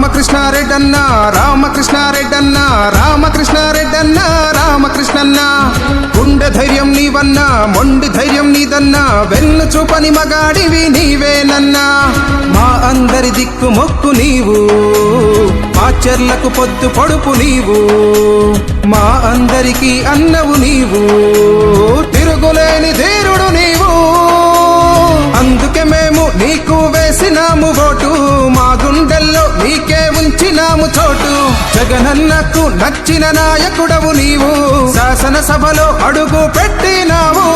రామకృష్ణారెడ్డన్న రామకృష్ణారెడ్డన్న రామకృష్ణారెడ్డన్న రామకృష్ణన్న గుండె ధైర్యం నీవన్నా మొండి ధైర్యం నీదన్నా వెన్ను చూపని మగాడివి నీవేనన్నా మా అందరి దిక్కు మొక్కు నీవు ఆచర్లకు పొద్దు పొడుపు నీవు మా అందరికీ అన్నవు నీవు తిరుగులేని ధీరుడు నీవు అందుకే మేము నీకు వేసినాము ఓటు మా గుండెల్లో నీకే ఉంచినాము చోటు జగనన్నకు నచ్చిన నాయకుడవు నీవు శాసనసభలో అడుగు పెట్టినావు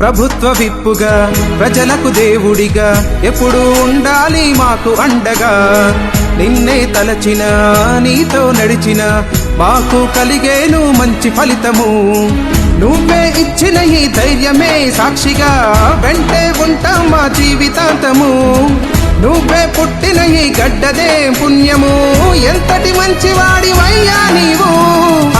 ప్రభుత్వ విప్పుగా ప్రజలకు దేవుడిగా ఎప్పుడు ఉండాలి మాకు అండగా నిన్నే తలచిన నీతో నడిచిన మాకు కలిగేను మంచి ఫలితము నువ్వే ఇచ్చిన ఈ ధైర్యమే సాక్షిగా వెంటే ఉంటాం మా జీవితాంతము నువ్వే పుట్టిన ఈ గడ్డదే పుణ్యము ఎంతటి మంచి వాడివయ్యా నీవు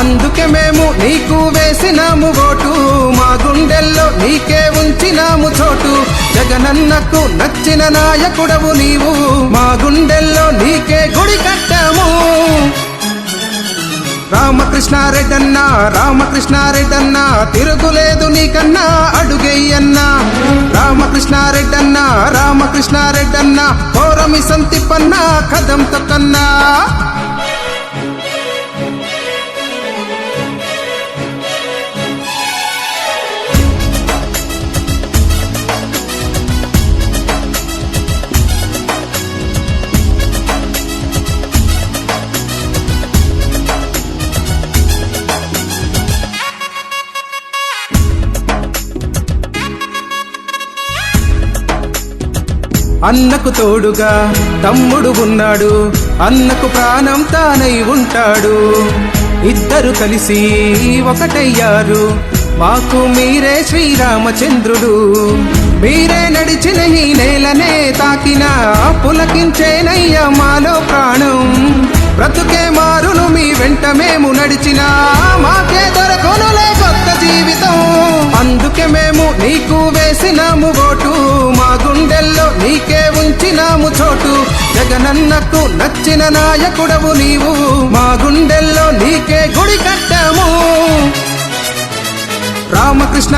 అందుకే మేము నీకు వేసినాము ఓటు మా గుండెల్లో నీకే ఉంచినాము చోటు జగనన్నకు నచ్చిన నాయకుడవు నీవు మా గుండెల్లో నీకే గుడి కట్టాము రామకృష్ణారెడ్డన్నా రామకృష్ణారెడ్డన్నా తిరుగులేదు నీకన్నా అడుగెయ్యన్నా రామకృష్ణారెడ్డన్నా రామకృష్ణారెడ్డన్నా పౌరమి సంతిపన్నా కదం తొక్కన్నా అన్నకు తోడుగా తమ్ముడు ఉన్నాడు అన్నకు ప్రాణం తానై ఉంటాడు ఇద్దరు కలిసి ఒకటయ్యారు మాకు మీరే శ్రీరామచంద్రుడు మీరే నడిచిన ఈ నేలనే తాకిన పులకించేనయ్య మాలో ప్రాణం బ్రతుకే మారును మీ వెంట మేము నడిచినా మాకే దొరకొనులే కొత్త జీవితం అందుకే మేము నీకు వేసినాము ఓటు మా గుండెల్లో నీకే ఉంచినాము చోటు జగనన్నకు నచ్చిన నాయకుడవు నీవు మా గుండెల్లో నీకే గుడి కట్టాము రామకృష్ణ